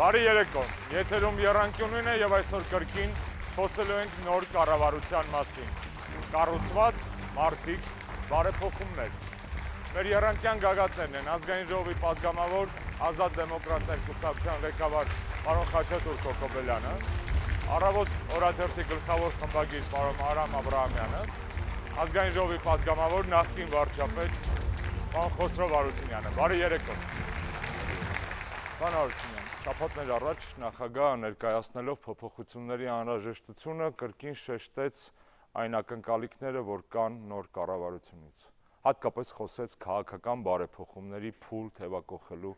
Բարի երեկո, եթերում եռանկյունին է և այսօր կրկին խոսելու ենք նոր կառավարության մասին։ Կառուցված, մարդիկ, բարեփոխումներ։ Մեր եռանկյան գագաթներն են Ազգային ժողովի պատգամավոր Ազատ դեմոկրատներ կուսակցության ղեկավար պարոն Խաչատուր Կոկոբելյանը, Առավոտ օրաթերթի գլխավոր խմբագիր պարոն Արամ Աբրահամյանը, Ազգային ժողովի պատգամավոր նախկին վարչապետ պարոն Խոսրով Արությունյանը։ Բարի երեկո։ Պարոն Արությունյան, շաբաթներ առաջ նախագահը ներկայացնելով փոփոխությունների անհրաժեշտությունը կրկին շեշտեց այն ակնկալիքները, որ կան նոր կառավարությունից։ Հատկապես խոսեց քաղաքական բարեփոխումների փուլ թևակողելու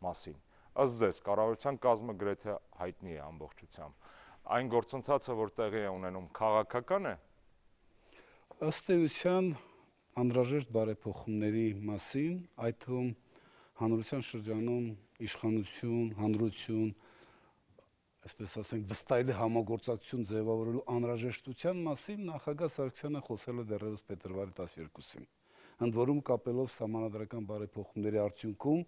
մասին։ Ըստ ձեզ, կառավարության կազմը գրեթե հայտնի է ամբողջությամբ։ Այն գործընթացը, որ տեղի է ունենում, քաղաքական է։ Ըստ էության անհրաժեշտ բարեփոխումների մասին, այդ թվում հանրության շրջանում իշխանություն, հանրություն, այսպես ասենք, վստահելի համագործակցություն ձևավորելու անհրաժեշտության մասին նախագահ Սարգսյանը խոսել է դեռևս փետրվարի 12-ին։ Ընդ որում կապելով սահմանադրական բարեփոխումների արդյունքում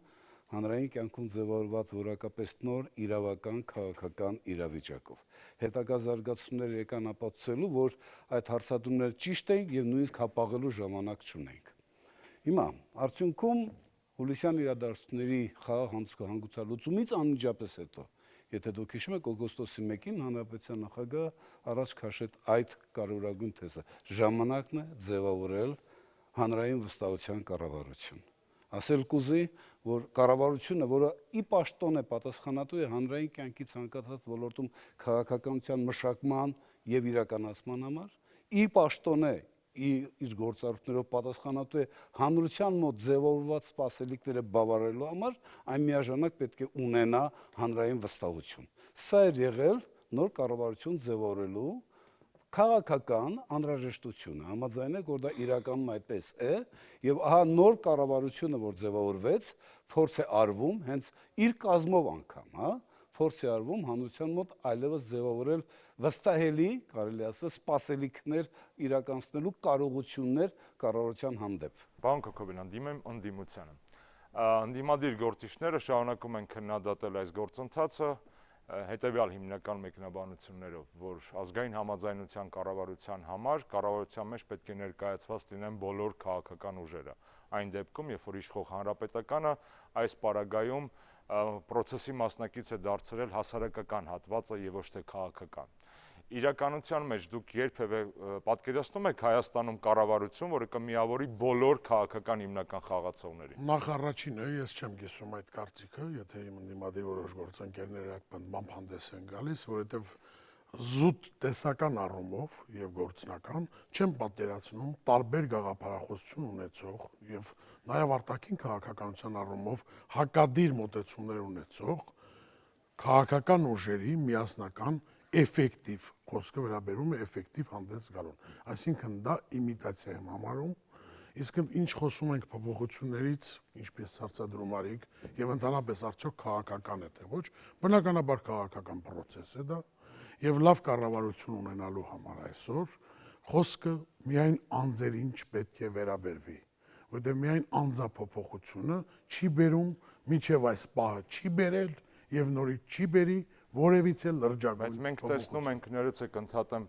հանրային կյանքում ձևավորված որակապես նոր իրավական քաղաքական իրավիճակով։ Հետագա զարգացումները եկան ապացուցելու, որ այդ հարցադրումները ճիշտ էին եւ նույնիսկ հապաղելու ժամանակ չունենք։ Հիմա արդյունքում հուլիսյան իրադարձությունների խաղաղ հանգուցալուծումից անմիջապես հետո, եթե դուք հիշում եք, օգոստոսի 1-ին հանրապետության նախագահը առաջ քաշեց այդ կարևորագույն թեզը. ժամանակն է ձևավորել հանրային վստահության կառավարություն։ Ասել կուզի, որ կառավարությունը, որը ի պաշտոն է պատասխանատու է հանրային կյանքի ցանկացած ոլորտում քաղաքականության մշակման եւ իրականացման համար, ի պաշտոն է իր գործառույթներով պատասխանատու է հանրության մոտ ձևավորված սպասելիքները բավարարելու համար, այն միաժամանակ պետք է ունենա հանրային վստահություն։ Սա էր եղել նոր կառավարություն ձևավորելու քաղաքական անհրաժեշտությունը, համաձայնեք, որ դա իրականում այդպես է, եւ ահա նոր կառավարությունը, որ ձևավորվեց, փորձ է արվում հենց իր կազմով անգամ, փորձ է արվում հանրության մոտ այլևս ձևավորել վստահելի, կարելի ասել, սպասելիքներ իրականացնելու կարողություններ կառավարության հանդեպ։ Պարոն Կոկոբելյան, դիմեմ ընդդիմությանը։ Ընդդիմադիր գործիչները շարունակում են քննադատել այս գործընթացը հետևյալ հիմնական մեկնաբանություններով, որ ազգային համաձայնության կառավարության համար կառավարության մեջ պետք է ներկայացված լինեն բոլոր քաղաքական ուժերը։ Այն դեպքում, երբ որ իշխող հանրապետականը այս պարագայում պրոցեսի մասնակից է դարձրել հասարակական հատվածը եւ ոչ թե քաղաքական։ Իրականության մեջ դուք երբևէ պատկերացնում եք Հայաստանում կառավարություն, որը կմիավորի բոլոր քաղաքական հիմնական խաղացողներին։ Նախ առաջինը ես չեմ կիսում այդ կարծիքը, եթե իմ ընդդիմադիր որոշ գործընկերները այդ բանով հանդես են գալիս, որովհետև զուտ տեսական առումով եւ գործնական չեմ պատկերացնում տարբեր գաղափարախոսություն ունեցող եւ նաեւ արտաքին քաղաքականության առումով հակադիր մոտեցումներ ունեցող քաղաքական ուժերի միասնական էֆեկտիվ, խոսքը վերաբերում է էֆեկտիվ հանդես գալուն։ Այսինքն դա իմիտացիա եմ համարում, իսկ ինչ խոսում ենք փոփոխություններից, ինչպես հարցադրում արիք, եւ ընդհանրապես արդյոք քաղաքական է թե ոչ, բնականաբար քաղաքական process է դա, եւ լավ կառավարություն ունենալու համար այսօր խոսքը միայն անձերին չպետք է վերաբերվի, որտեղ միայն անձափոփոխությունը չի բերում միջև այս պահը չի բերել եւ նորից չի բերի որևիցե լրջագույն։ Բայց մենք տեսնում ենք, ներեցեք ընդհատեմ,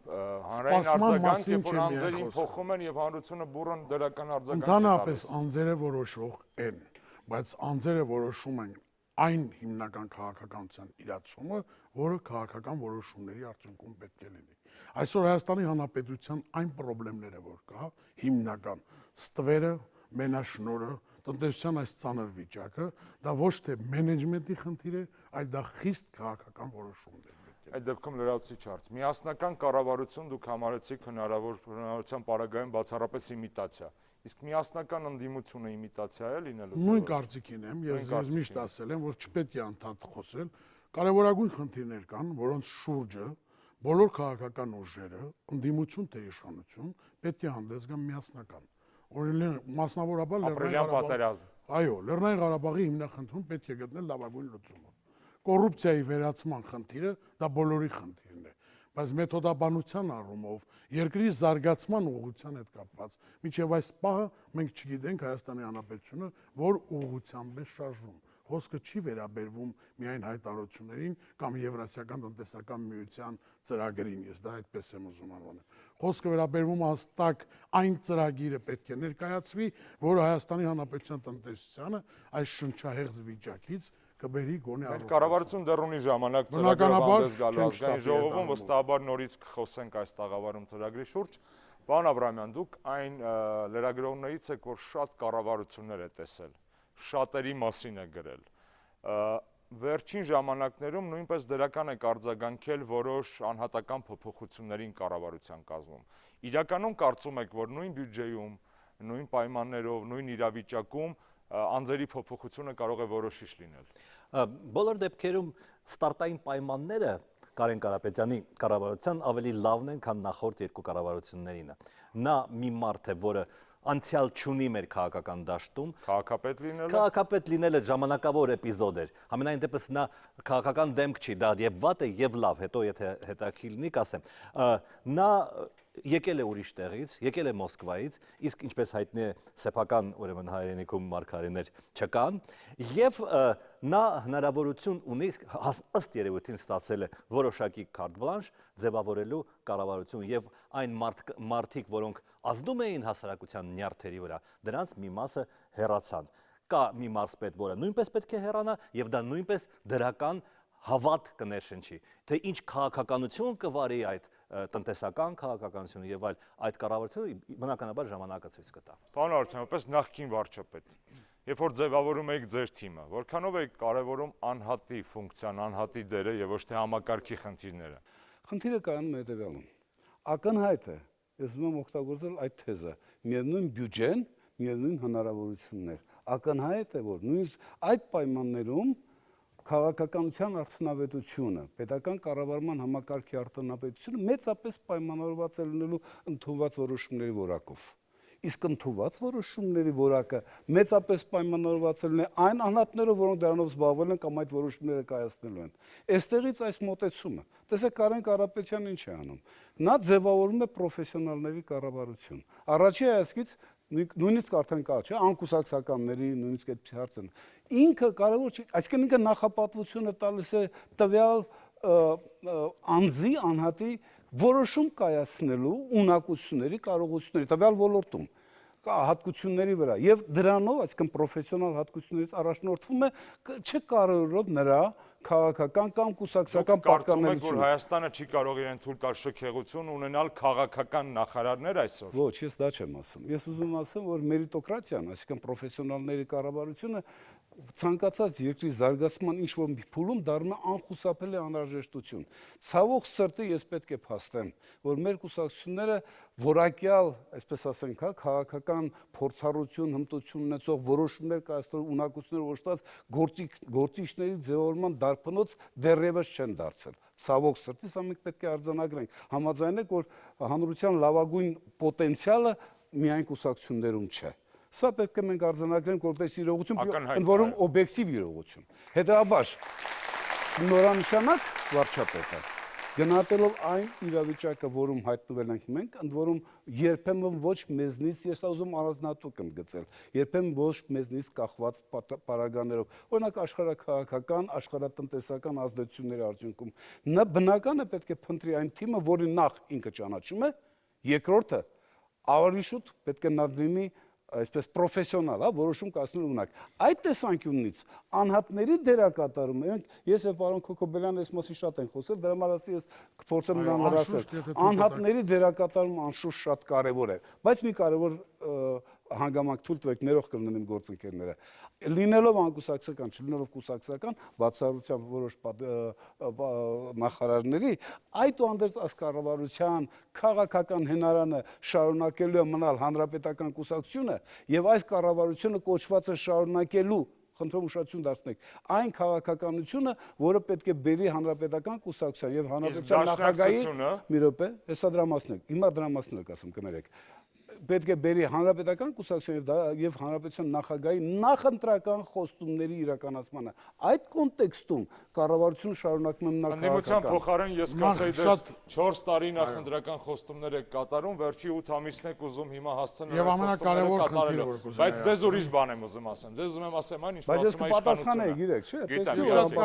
հանրային արձագանք, երբ որ անձերին փոխում են եւ հանրությունը բուռն դրական արձագանք է տալիս։ Ընդհանրապես անձերը որոշող են, բայց անձերը որոշում են այն հիմնական քաղաքականության իրացումը, որը քաղաքական որոշումների արդյունքում պետք է լինի։ Այսօր Հայաստանի Հանրապետության այն խնդիրները, որ կա, հիմնական ստվերը, մենաշնորհը, տնտեսության այս ծանր վիճակը, դա ոչ թե մենեջմենտի խնդիր է, այլ դա խիստ քաղաքական որոշումներ է։ Այդ դեպքում լրացուցիչ հարց։ Միասնական կառավարություն դուք համարեցիք հնարավորության պարագայում բացառապես իմիտացիա։ Իսկ միասնական ընդդիմությունը իմիտացիա է լինելու։ Նույն կարծիքին եմ, ես միշտ ասել եմ, որ չպետք է անդադ խոսել։ Կարևորագույն խնդիրներ կան, որոնց շուրջը բոլոր քաղաքական ուժերը, ընդդիմություն թե իշխանություն, պետք է հանդես գան միասնական։ Մասնավորաբար Լեռնային Ղարաբաղի հիմնախնդրում պետք է գտնել լավագույն լուծումը։ Կոռուպցիայի վերացման խնդիրը դա բոլորի խնդիրն է, բայց մեթոդաբանության առումով, երկրի զարգացման ուղղության հետ կապված, մինչև այս պահը մենք չգիտենք Հայաստանի Հանրապետությունը, որ ուղղությամբ է շարժվում։ Խոսքը չի վերաբերվում միայն հայտարարություններին կամ Եվրասիական տնտեսական միության ծրագրին, ես դա այդպես եմ ուզում անվանել։ Խոսքը վերաբերվում է հստակ այն ծրագիրը պետք է ներկայացվի, որը Հայաստանի Հանրապետության տնտեսությանը այս շնչահեղձ վիճակից կբերի գոնե առողջ։ Կառավարություն դեռ ունի ժամանակ ծրագրով հանդես գալու ազգային ժողովում, վստահաբար նորից կխոսենք այս տաղավարում ծրագրի շուրջ։ Պարոն Աբրահամյան, դուք այն լրագրողներից եք, որ շատ կառավարություններ է տեսել, շատերի մասին է գրել։ Վերջին ժամանակներում նույնպես դրական եք արձագանքել որոշ անհատական փոփոխություններին կառավարության կազմում։ Իրականում կարծում եք, որ նույն բյուջեում, նույն պայմաններով, նույն իրավիճակում անձերի փոփոխությունը կարող է որոշիչ լինել։ Բոլոր դեպքերում ստարտային պայմանները Կարեն Կարապետյանի կառավարության ավելի լավն են, քան նախորդ երկու կառավարություններինը։ Նա մի մարդ է, որը անցյալ չունի մեր քաղաքական դաշտում։ Քաղաքապետ լինելը ժամանակավոր էպիզոդ էր։ Համենայն դեպս նա քաղաքական դեմք չի, դա եւ վատ է եւ լավ, հետո եթե հետաքրքիր լինի կասեմ։ Նա եկել է ուրիշ տեղից, եկել է Մոսկվայից, իսկ ինչպես հայտնի է, սեփական ուրեմն հայրենիքում մարգարեներ չկան, եւ նա հնարավորություն ունի ըստ երևույթին ստացել է որոշակի կարտ բլանշ ձևավորելու կառավարություն եւ այն մարդիկ, որոնք ազդում էին հասարակության նյարդերի վրա, դրանց մի մասը հեռացան։ Կա մի մարզպետ, որը նույնպես պետք է հեռանա եւ դա նույնպես դրական հավատ կներշնչի, թե ինչ քաղաքականություն կվարի այդ տնտեսական քաղաքականությունը եւ այլ այդ կառավարությունը բնականաբար ժամանակը ցույց կտա։ Պարոն Արարչյան, որպես նախկին վարչապետ, երբ որ ձևավորում եք ձեր թիմը, որքանով եք կարևորում անհատի ֆունկցիան, անհատի դերը եւ ոչ թե համակարգի խնդիրները։ Խնդիրը կայանում է հետեւյալում։ Ակնհայտ է, ես ուզում եմ օգտագործել այդ թեզը, միևնույն բյուջեն, միևնույն հնարավորություններ։ Ակնհայտ է, որ նույնիսկ այդ պայմաններում քաղաքականության արդյունավետությունը, պետական կառավարման համակարգի արդյունավետությունը մեծապես պայմանավորված է լինելու ընդունված որոշումների որակով։ Իսկ ընդունված որոշումների որակը մեծապես պայմանավորված է այն անհատներով, որոնք դրանով զբաղվել են կամ այդ որոշումները կայացնելու են։ Այստեղից այս մոտեցումը։ Տեսեք, Կարեն Կարապետյանն ինչ է անում։ Նա ձևավորում է պրոֆեսիոնալների կառավարություն։ Առաջի հայացքից նույնիսկ արդեն կա, չէ՞, անկուսակցականների նույնիսկ այդպես հարցն։ Ինքը կարևոր չի, այսինքն ինքը նախապատվությունը տալիս է տվյալ անձի, անհատի որոշում կայացնելու ունակությունների, կարողությունների, տվյալ ոլորտում հատկությունների վրա եւ դրանով, այսինքն պրոֆեսիոնալ հատկություններից առաջնորդվում է չկարողելով նրա քաղաքական կամ կուսակցական պատկանելություն։ Կարծում եք, որ Հայաստանը չի կարող իրեն թույլ տալ շքեղություն ունենալ քաղաքական նախարարներ այսօր։ Ոչ, ես դա չեմ ասում։ Ես ուզում ասեմ, որ մերիտոկրատիան, այսինքն պրոֆեսիոնալների կառավարությունը ցանկացած երկրի զարգացման ինչ որ փուլում դառնում է անխուսափելի անհրաժեշտություն։ Ցավոք սրտի ես պետք է փաստեմ, որ մեր կուսակցությունները որակյալ, այսպես ասենք, քաղաքական փորձառություն, հմտություն ունեցող որոշումներ կայացնող ունակություններ ոչտած գործիչների ձևավորման դարբնոց դեռևս չեն դարձել։ Ցավոք սրտի սա մենք պետք է արձանագրենք։ Համաձայնեք, որ հանրության լավագույն պոտենցիալը միայն կուսակցություններում չէ։ Սա պետք է մենք արձանագրենք որպես իրողություն, ընդ որում օբյեկտիվ իրողություն։ Հետևաբար նորանշանակ վարչապետը գնահատելով այն իրավիճակը, որում հայտնվել ենք մենք, ընդ որում երբեմն ոչ մեզնից, ես ուզում առանձնահատուկ եմ գծել, երբեմն ոչ մեզնից կախված պարագաներով, օրինակ աշխարհաքաղաքական, աշխարհատնտեսական ազդեցությունների արդյունքում, նա բնական է պետք է փնտրի այն թիմը, որի նախ ինքը ճանաչում է, երկրորդը ավելի շուտ պետք է նա լինի այսպես պրոֆեսիոնալ, որոշում կայացնելու ունակ։ Այդ տեսանկյունից անհատների դերակատարումը, ես եւ պարոն Քոքոբելյանը այս մասին շատ ենք խոսել, դրա մասին ես կփորձեմ նրան լրացնել։ Անհատների դերակատարումը անշուշտ շատ կարեւոր է, բայց մի կարեւոր հանգամանք թույլ տվեք ներող կլինեն իմ գործընկերները։ Լինելով անկուսակցական, չլինելով կուսակցական, բացառությամբ որոշ նախարարների, այդուհանդերձ այս կառավարության քաղաքական հնարանը շարունակելու է մնալ հանրապետական կուսակցությունը եւ այս կառավարությունը կոչված է շարունակելու, խնդրում ուշադրություն դարձնեք, այն քաղաքականությունը, որը պետք է բերի հանրապետական կուսակցության եւ հանրապետության նախագահի մի րոպե, հեսա դրա մասն է, հիմա դրա մասն էլ կասեմ, կներեք։ պետք է բերի հանրապետական կուսակցություն եւ հանրապետության նախագահի նախընտրական խոստումների իրականացմանը։ Այդ կոնտեքստում կառավարությունը շարունակում է մնալ Ընդդիմության քաղաքական։ փոխարեն ես կասեի դες 4 տարի նախընտրական խոստումներ եք կատարում, վերջի 8 ամիսն եք ուզում հիմա հասցնել Եվ ամենակարևոր խնդիրը, որ կուզենայի բայց ձեզ ուրիշ բան եմ ուզում ասեմ։ Ձեզ ուզում եմ ասեմ այն, ինչ Բայց ես ասում է կպատասխանեի, իշխանությունը։ գիտեք, չէ՞, Գիտեմ,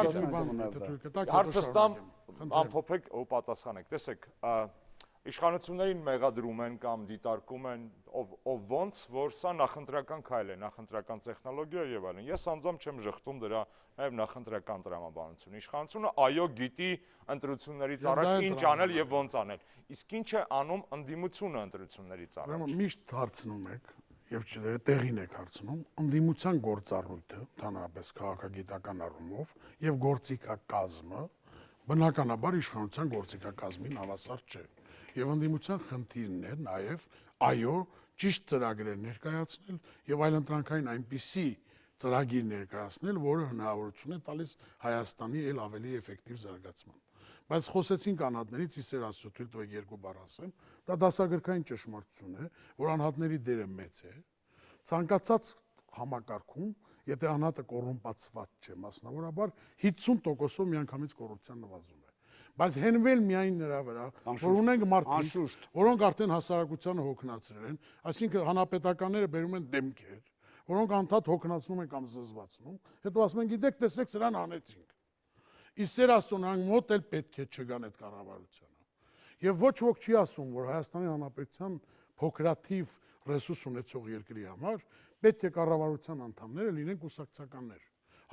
տեսեք, Հարցը ստամ ամփոփեք ու պատասխանեք։ Տեսեք, իշխանություններին մեղադրում են կամ դիտարկում են ով ոնց, որ սա նախընտրական քայլ է, նախընտրական տեխնոլոգիա եւ այլն։ Ես անձամբ չեմ ժխտում դրա նաեւ նախընտրական տրամաբանությունը։ Իշխանությունը այո գիտի ընտրություններից առաջ ինչ անել եւ ոնց անել։ Իսկ ինչ է անում ընդդիմությունը ընտրություններից առաջ։ Ուրեմն միշտ հարցնում եք եւ տեղին եք հարցնում ընդդիմության գործառույթը, ընդհանրապես քաղաքագիտական առումով եւ գործիքակազմը բնականաբար իշխանության գործիքակազմին հավասար չէ։ Եվ ընդդիմության խնդիրն է նաեւ այո ճիշտ ծրագրեր ներկայացնել եւ այլընտրանքային այնպիսի ծրագիր ներկայացնել, որը հնարավորություն է տալիս Հայաստանի ել ավելի էֆեկտիվ զարգացման։ Բայց խոսեցինք անհատներից, իսեր ասու թույլ տվեք երկու բառ ասեմ, դա դասագրքային ճշմարտություն է, որ անհատների դերը մեծ է։ Ցանկացած համակարգում, եթե անհատը կոռումպացված չէ, մասնավորաբար 50%-ով միանգամից կոռուպցիան նվազում է։ Բայց հենվել միայն նրա վրա, որ ունենք մարդիկ, որոնք արդեն հասարակությանը հոգնածրել են, այսինքն հանրապետականները բերում են դեմքեր, որոնք անդադ հոգնածնում են կամ զզվացնում, հետո ասում են, գիտեք, տեսեք, սրան անեցինք։ Իսեր ասում են, մոտ էլ պետք է չգան այդ կառավարությանը։ Եվ ոչ ոք չի ասում, որ Հայաստանի Հանրապետության փոքրաթիվ ռեսուրս ունեցող երկրի համար պետք է կառավարության անդամները լինեն կուսակցականներ։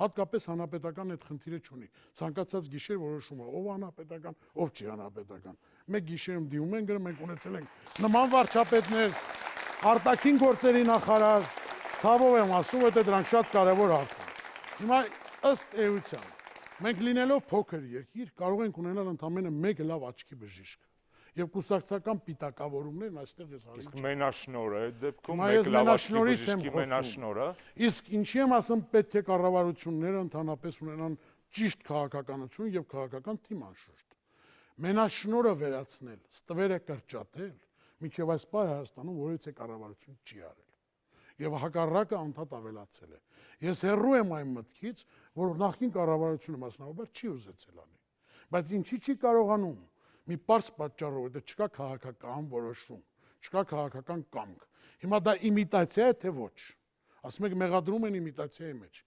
Հատկապես հանրապետական այդ խնդիրը չունի։ Ցանկացած գիշեր որոշում է ով հանրապետական, ով չի հանրապետական։ Մեկ գիշերում դիում են գրում, մենք ունեցել ենք նման վարչապետներ, արտաքին գործերի նախարար, ցավով եմ ասում, որ դրանք շատ կարևոր հարց են։ Հիմա ըստ էության մենք լինելով փոքր երկիր կարող ենք ունենալ ընդամենը մեկ լավ աչքի բժիշկ։ Եվ կուսակցական պիտակավորումներն այստեղ ես հարցնում։ Իսկ մենաշնորհը այդ դեպքում Ես մեկ լավ աչքի մենաշնորհից եմ բժշկի մենաշնորհը։ Իսկ ինչի եմ ասում, պետք է կառավարությունները ընդհանրապես ունենան ճիշտ քաղաքականություն եւ քաղաքական թիմ անշուշտ։ Մենաշնորհը վերացնել, ստվերը կրճատել, միջև այս պահ Հայաստանում որևէ կառավարություն չի արել։ Եվ հակառակը անդադ ավելացել է։ Ես հեռու եմ այն մտքից, որ նախկին կառավարությունը մասնավորաբար չի ուզեցել անի։ Բայց ինչի չի կարողանում։ Մի պարզ պատճառով, դա չկա քաղաքական որոշում, չկա քաղաքական կամք։ Հիմա դա իմիտացիա է, թե ոչ։ Ասում եք մեղադրում են իմիտացիայի մեջ։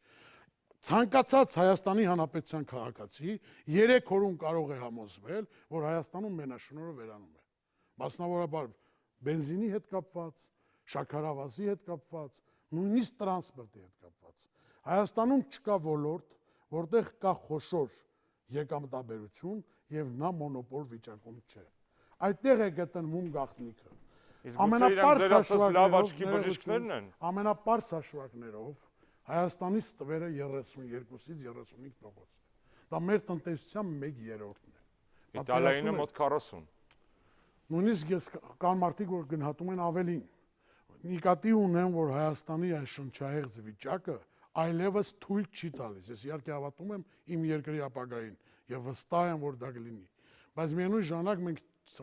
Ցանկացած Հայաստանի Հանրապետության քաղաքացի 3 օրում կարող է համոզվել, որ Հայաստանում մենաշնորհը վերանում է։ Մասնավորաբար բենզինի հետ կապված, շաքարավազի հետ կապված, նույնիսկ տրանսպորտի հետ կապված։ Հայաստանում չկա ոլորտ, որտեղ կա խոշոր եկամտաբերություն եւ նա մոնոպոլ վիճակում չէ։ Այդտեղ է գտնվում գաղտնիքը։ Իսկ գուցե իրանք ձեր ասած լավ աչքի բժիշկներն են։ Ամենապարզ հաշվարկներով Հայաստանի ստվերը 32-ից 35% է։ Դա մեր տնտեսության 1/3-ն է։ Իտալիայինը մոտ 40։ Նույնիսկ ես կան մարդիկ, որ գնահատում են ավելին։ Նկատի ունեմ, որ Հայաստանի այս շնչահեղձ վիճակը այլևս թույլ չի տալիս։ Ես իհարկե հավատում եմ իմ երկրի ապագային եւ վստահ եմ, որ դա կլինի։ Բայց միևնույն ժամանակ մենք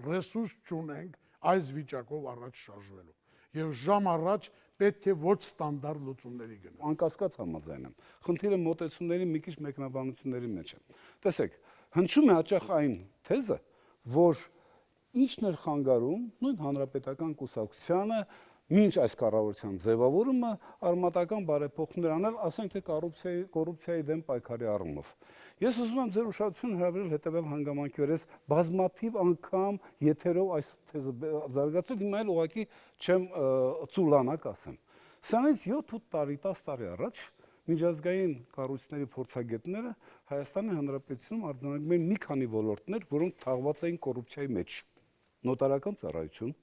ռեսուրս չունենք այս վիճակով առաջ շարժվելու։ Եվ ժամ առաջ պետք է ոչ ստանդարտ լուծումների գնալ։ Անկասկած համաձայն եմ։ Խնդիրը մոտեցումների մի քիչ մեկնաբանությունների մեջ է։ Տեսեք, հնչում է հաճախ այն թեզը, որ ինչն էր խանգարում նույն հանրապետական կուսակցությանը մինչ այս կառավարության ձևավորումը արմատական բարեփոխումներ անել, ասենք թե կոռուպցիայի դեմ պայքարի առումով։ Ես ուզում եմ ձեր ուշադրությունը հրավիրել հետևյալ հանգամանքի վրա, ես բազմաթիվ անգամ եթերով այս թեզը զարգացրել, հիմա էլ ուղղակի չեմ ծուլանակ ասեմ։ Սրանից 7-8 տարի, 10 տարի առաջ միջազգային կառույցների փորձագետները Հայաստանի Հանրապետությունում արձանագրում են մի քանի ոլորտներ, որոնք թաղված էին կոռուպցիայի մեջ։ Նոտարական ծառայություն,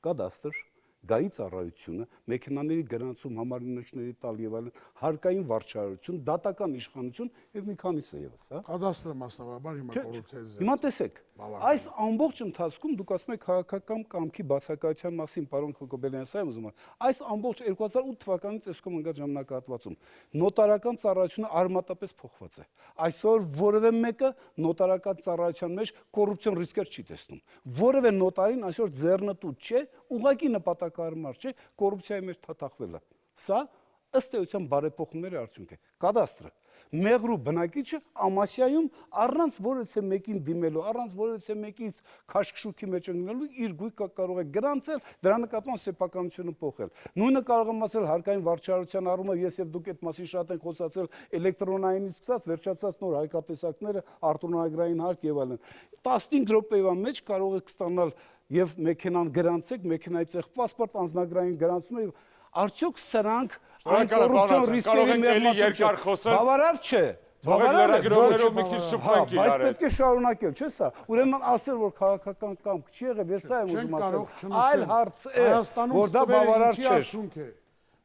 կադաստր, գայի ծառայությունը, մեքենաների գրանցում, համարնիշների տալ եւ այլն, հարկային վարչարություն, դատական իշխանություն եւ մի քանիսը եւս, հա։ Կադաստրը մասնավորաբար հիմա կոռուպցիայի զերծ։ Հիմա տեսեք, Այս ամբողջ ընթացքում դուք ասում եք քաղաքական կամքի բացակայության մասին, պարոն Հակոբելյան, սա եմ ուզում։ Այս ամբողջ 2008 թվականից այսքան ընկած ժամանակահատվածում նոտարական ծառայությունը արմատապես փոխված է։ Այսօր որևէ մեկը նոտարական ծառայության մեջ կոռուպցիոն ռիսկեր չի տեսնում։ Որևէ նոտարին այսօր ձեռնտու չէ, ուղղակի նպատակահարմար չէ կոռուպցիայի մեջ թաթախվելը։ Սա ըստ էության բարեփոխումների արդյունք է։ Կադաստրը մեղրու բնակիչը Ամասիայում առանց որևէ մեկին դիմելու, առանց որևէ մեկից քաշքշուկի մեջ ընկնելու իր գույքը կարող է գրանցել, դրա նկատմամբ սեփականությունը փոխել։ Նույնը կարող եմ ասել հարկային վարչարության առումով, ես եւ դուք այդ մասին շատ ենք խոսացել էլեկտրոնայինից սկսած, վերջացած նոր հայկատեսակները, արտոնագրային հարկ եւ այլն։ 15 րոպեվա մեջ կարող եք ստանալ եւ մեքենան գրանցեք, մեքենայի ցեղ պասպորտ, անձնագրային գրանցում արդյոք սրանք այն կոռուպցիոն ռիսկերի երկար խոսել։ Բավարար չէ։ Բավարար է գրողներով մի քիչ շփվենք իրար հետ։ Բայց պետք է շարունակել, չէ՞ սա։ Ուրեմն ասել որ քաղաքական կամք չի եղել, ես սա եմ ուզում ասել։ Այլ հարց է, որ դա բավարար չէ։ 1/3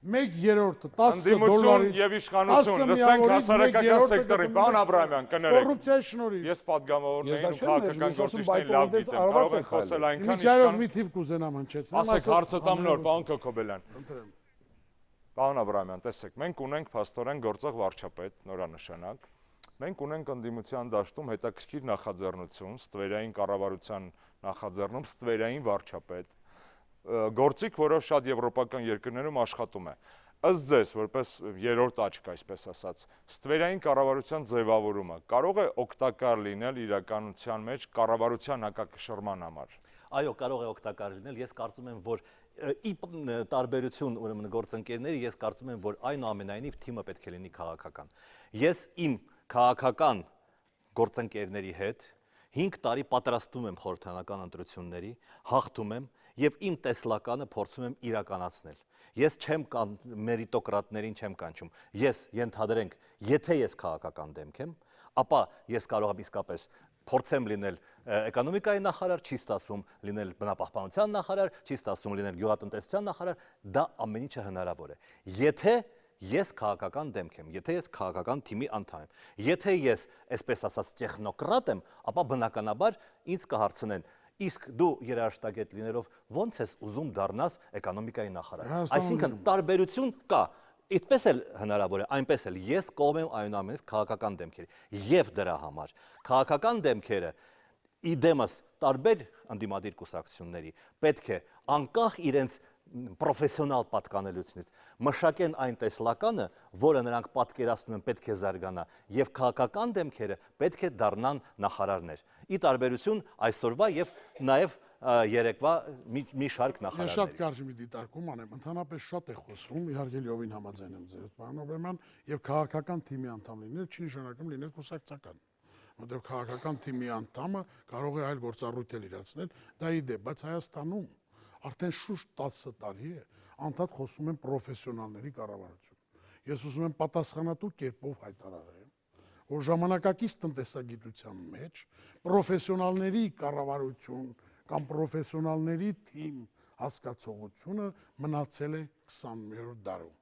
10 Անդիմություն դոլարի եւ իշխանություն, լսենք հասարակական սեկտորին, պարոն Աբրահամյան, կներեք։ Կոռուպցիայի շնորհիվ։ Ես պատգամավորներին ու Ես դա չեմ քաղաքական ասում, գործիչներին լավ բայց գիտեմ, կարող են խոսել այնքան Միջայով մի իշխան։ թիվ կուզենամ հնչեցնել։ Ասեք հարցը տամ նոր, պարոն Կոկոբելյան։ Ընտրեմ։ Պարոն Աբրահամյան, տեսեք, մենք ունենք փաստորեն գործող վարչապետ, նորանշանակ։ Մենք ունենք ընդդիմության դաշտում հետաքրքիր նախաձեռնություն, ստվերային կառավարության նախաձեռնում, ստվերային վարչապետ, գործիք, որով շատ եվրոպական երկրներում աշխատում է։ Ըստ ձեզ, որպես երրորդ աչք, այսպես ասած, ստվերային կառավարության ձևավորումը կարող է օգտակար լինել իրականության մեջ կառավարության հակակշռման համար։ Այո, կարող է օգտակար լինել։ Ես կարծում եմ, որ ի տարբերություն ուրեմն գործընկերների, ես կարծում եմ, որ այնուամենայնիվ թիմը պետք է լինի քաղաքական։ Ես իմ քաղաքական գործընկերների հետ 5 տարի պատրաստվում եմ խորհրդանական ընտրությունների, հաղթում եմ եւ իմ տեսլականը փորձում եմ իրականացնել։ Ես չեմ մերիտոկրատներին չեմ կանչում։ Ես ենթադրենք, եթե ես քաղաքական դեմք եմ, ապա ես կարող եմ իսկապես փորձեմ լինել էկոնոմիկայի նախարար, չի ստացվում լինել բնապահպանության նախարար, չի ստացվում լինել գյուղատնտեսության նախարար, դա ամեն ինչը հնարավոր է։ Եթե ես քաղաքական դեմք եմ, եթե ես քաղաքական թիմի անդամ եմ, եթե ես, այսպես ասած, տեխնոկրատ եմ, ապա բնականաբար ինձ կհարցնեն. իսկ դու երաժշտագետ լինելով ո՞նց ես ուզում դառնաս էկոնոմիկայի նախարար։ Այսինքն տարբերություն կա։ Այդպես էլ հնարավոր է, այնպես էլ ես կողմ եմ այնուամենայնիվ քաղաքական դեմքերի։ Եվ դրա համար քաղաքական դեմքերը իդեմս տարբեր ընդդիմադիր կուսակցությունների պետք է անկախ իրենց պրոֆեսիոնալ պատկանելությունից մշակեն այն տեսլականը, որը նրանք պատկերացնում են պետք է զարգանա, եւ քաղաքական դեմքերը պետք է դառնան նախարարներ։ Ի տարբերություն այսօրվա եւ նաեւ երեկվա մի շարք նախարարների։ Ես շատ կարճ մի դիտարկում անեմ, ընդհանրապես շատ է խոսում, իհարկե լիովին համաձայն եմ ձեր հետ, պարոն Աբրահամյան, եւ քաղաքական թիմի անդամ լինել չի նշանակում լինել կուսակցական։ Որտեղ քաղաքական թիմի անդամը կարող է այլ գործառույթ իրացնել, դա ի դեպ, բայց Հայաստանում արդեն շուրջ 10 տարի է անդադ խոսում են պրոֆեսիոնալների կառավարություն։ Ես ուզում եմ պատասխանատու կերպով հայտարարեմ, որ ժամանակակից տնտեսագիտության մեջ պրոֆեսիոնալների կառավարություն կամ պրոֆեսիոնալների թիմ հասկացողությունը մնացել է 20-րդ դարում։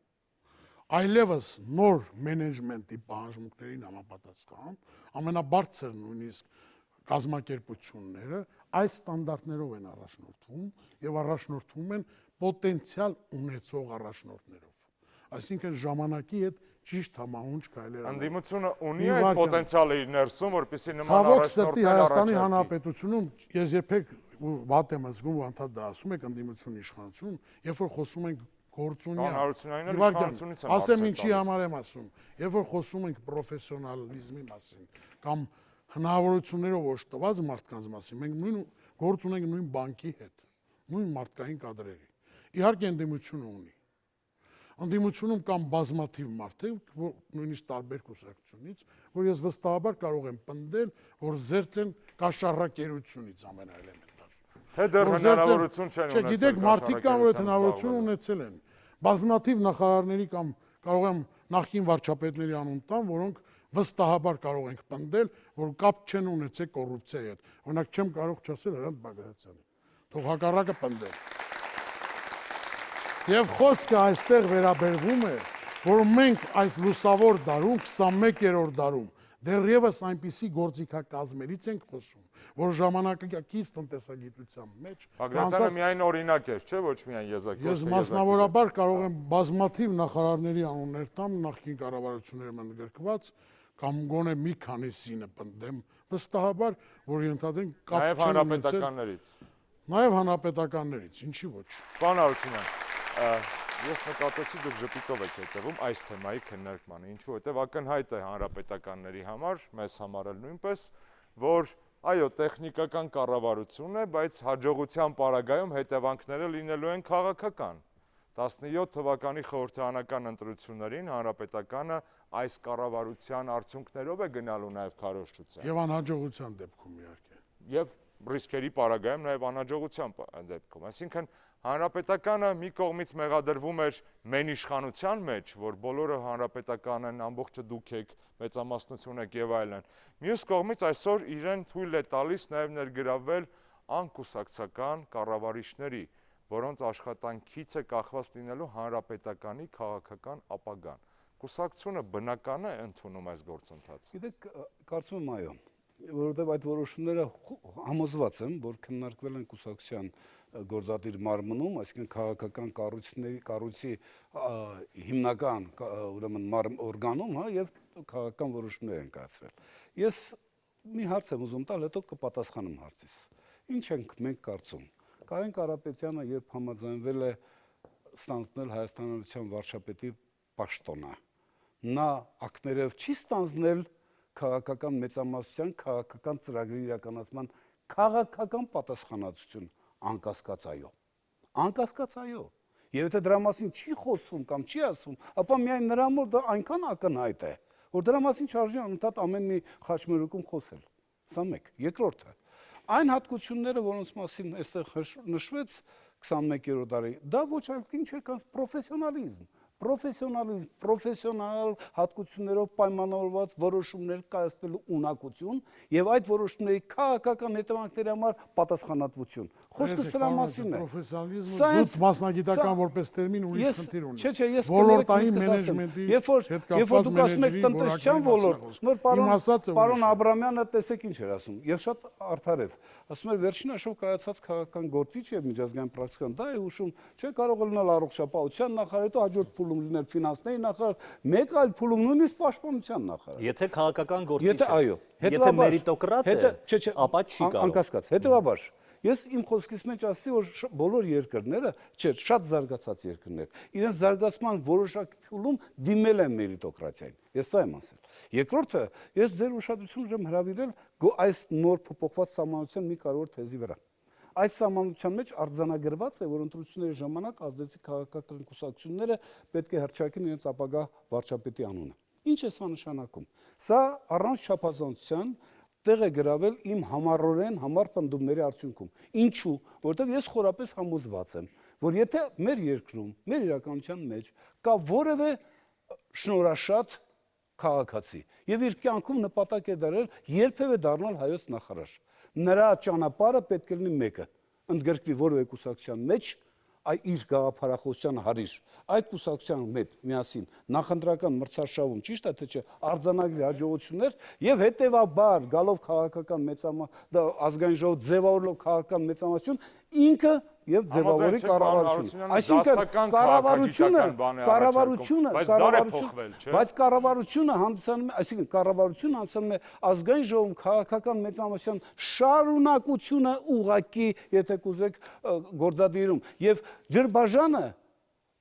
Այլևս նոր մենեջմենտի պահանջմունքներին համապատասխան ամենաբարձր նույնիսկ կազմակերպությունները այս ստանդարտներով են առաջնորդվում եւ առաջնորդվում են պոտենցիալ ունեցող առաջնորդներով։ Այսինքն ժամանակի հետ ճիշտ համահունչ քայլեր են։ Ընդդիմությունը ունի այդ պոտենցիալը իր ներսում, որպեսզի նման առաջնորդներ առաջարկի։ Հայաստանի Հանրապետությունում ես երբեք վատ եմ զգում ու անդադ դա ասում եք ընդդիմություն իշխանություն, երբ որ խոսում ենք գործունյա։ Ասեմ ինչի համար եմ ասում, երբ որ խոսում ենք պրոֆեսիոնալիզմի մասին կամ հնարավորություններով օժտված մարդկանց մասին, մենք նույն գործ ունենք նույն բանկի հետ, նույն մարդկային կադրերի։ Իհարկե ընդդիմությունը ունի։ Ընդդիմությունում կան բազմաթիվ մարդիկ, նույնիսկ տարբեր կուսակցությունից, որ ես վստահաբար կարող եմ պնդել, որ զերծ են կաշառակերությունից ամենաէլեմենտար։ Թե դեռ հնարավորություն չեն ունեցել։ Չգիտեք, մարդիկ կան, որ այդ հնարավորությունը ունեցել են։ Բազմաթիվ նախարարների կամ կարող եմ նախկին վարչապետների անուն տամ, որոնք վստահաբար կարող ենք պնդել, որ կապ չեն ունեցել կոռուպցիայի հետ։ Օրինակ չեմ կարող չասել Հրանտ Բագրատյանի։ Թող հակառակը պնդել։ Եվ խոսքը այստեղ վերաբերվում է, որ մենք այս լուսավոր դարում, 21-րդ դարում Դեռևս այնպիսի գործիքակազմերից ենք խոսում, որ ժամանակակից տնտեսագիտության մեջ Բագրատյանը միայն օրինակ էր, չէ՞, ոչ միայն եզակի։ Ես մասնավորաբար կարող եմ բազմաթիվ նախարարների անուններ տամ նախկին կառավարություններում ընդգրկված կամ գոնե մի քանիսինը պնդեմ վստահաբար, որ ենթադրենք կապ Նաև չեն ունեցել հանրապետականներից։ նաև հանրապետականներից, ինչի ոչ։ Պարոն Հարությունյան, ես նկատեցի դուք ժպիտով եք հետևում այս թեմայի քննարկմանը, ինչու որտեվ ակնհայտ է հանրապետականների համար, մեզ համար էլ նույնպես, որ այո, տեխնիկական կառավարություն է, բայց հաջողության պարագայում հետևանքները լինելու են քաղաքական։ 17 թվականի խորհրդարանական ընտրություններին հանրապետականը այս կառավարության արդյունքներով է գնալու նաև քարոզչության։ Եվ անհաջողության դեպքում իհարկե։ Եվ ռիսկերի պարագայում նաև անհաջողության դեպքում։ Այսինքն հանրապետականը մի կողմից մեղադրվում էր մեն իշխանության մեջ, որ բոլորը հանրապետական են, ամբողջը դուք եք, մեծամասնություն եք եւ այլն։ Մյուս կողմից այսօր իրեն թույլ է տալիս նաև ներգրավվել անկուսակցական կառավարիչների, որոնց աշխատանքից է կախված լինելու հանրապետականի քաղաքական ապագան։ Կուսակցությունը բնական է ընդունում այս գործընթացը։ Գիտեք, կարծում եմ այո, որովհետև այդ որոշումները համոզված եմ, որ քննարկվել են կուսակցության գործադիր մարմնում, այսինքն քաղաքական կառույցի հիմնական ուրեմն օրգանում, հա, եւ քաղաքական որոշումներ են կայացրել։ Ես մի հարց եմ ուզում տալ, հետո կպատասխանեմ հարցիս։ Ինչ ենք մենք կարծում։ Կարեն Կարապետյանը երբ համաձայնվել է ստանձնել Հայաստան Հանրապետության վարչապետի պաշտոնը, նա ակներով չի ստանձնել քաղաքական մեծամասնության քաղաքական ծրագրի իրականացման քաղաքական պատասխանատվություն, անկասկած այո։ Անկասկած այո։ Եվ եթե դրա մասին չի խոսվում կամ չի ասվում, ապա միայն նրա մոտ դա այնքան ակնհայտ է, որ դրա մասին չարժի անընդհատ ամեն մի խաչմերուկում խոսել։ Սա մեկ։ Երկրորդը, այն հատկությունները, որոնց մասին այստեղ նշվեց 21-րդ դարի, դա ոչ այլ ինչ է, քան պրոֆեսիոնալիզմ, պրոֆեսիոնալ հատկություններով պայմանավորված որոշումներ կայացնելու ունակություն եւ այդ որոշումների քաղաքական հետևանքների համար պատասխանատվություն։ Խոսքը սրա մասին է։ Պրոֆեսիոնալիզմը դուք մասնագիտական որպես տերմին ուրիշ խնդիր ունի։ Չէ, ես ոլորտային մենեջմենտի երբ որ դուք ասում եք տնտեսության ոլորտ, նոր պարոն Աբրամյանը տեսեք ինչ էր ասում։ Եվ շատ արդար է։ Ասում էր վերջին հաշվով կայացած քաղաքական գործիչ եւ միջազգային պրակտիկան դա է հուշում, չէ, կարող է լինել առողջապահության նախարար, հետո հաջորդ փուլում լինել ֆինանսների նախարար, մեկ այլ փուլում նույնիսկ պաշտպանության նախարար։ Եթե քաղաքական գործիչ Եթե այո, եթե մերիտոկրատ է, ապա չի կարող։ Անկասկած, հետեւաբար ես իմ խոսքից մեջ ասացի, որ բոլոր երկրները, չէ, շատ զարգացած երկրներ, իրենց զարգացման որոշակի փուլում դիմել են մերիտոկրատիային։ Ես սա եմ ասել։ Երկրորդը, ես ձեր ուշադրությունը ուզում հրավիրել այս նոր փոփոխված սահմանության մի կարևոր թեզի վրա։ Այս սահմանության մեջ արձանագրված է, որ ընտրությունների ժամանակ ազդեցիկ քաղաքական կուսակցությունները պետք է հռչակեն իրենց ապագա վարչապետի անունը։ Ինչ է սա նշանակում։ Սա առանց չափազանցության տեղ է գրավել իմ համառորեն համառ պնդումների արդյունքում։ Ինչու՞, որովհետև ես խորապես համոզված եմ, որ եթե մեր երկրում, մեր իրականության մեջ կա որևէ շնորհաշատ քաղաքացի եւ իր կյանքում նպատակ է դարել երբևէ դառնալ հայոց նախարար, նրա ճանապարհը պետք է լինի մեկը, ընդգրկվի որևէ կուսակցության մեջ, իր գաղափարախոսության հարիր, այդ կուսակցության հետ միասին նախընտրական մրցարշավում, ճիշտ է թե չէ, արձանագրի հաջողություններ եւ հետեւաբար գալով քաղաքական ազգային ժողով ձևավորելով քաղաքական մեծամասնություն ինքը եւ ձևավորի կառավարությունը։ Այսինքն կառավարությունը հանդիսանում է, այսինքն կառավարությունը հանդիսանում է ազգային ժողովում քաղաքական մեծամասնության շարունակությունը ուղակի, եթե կուզեք, գործադիրում եւ ջրբաժանը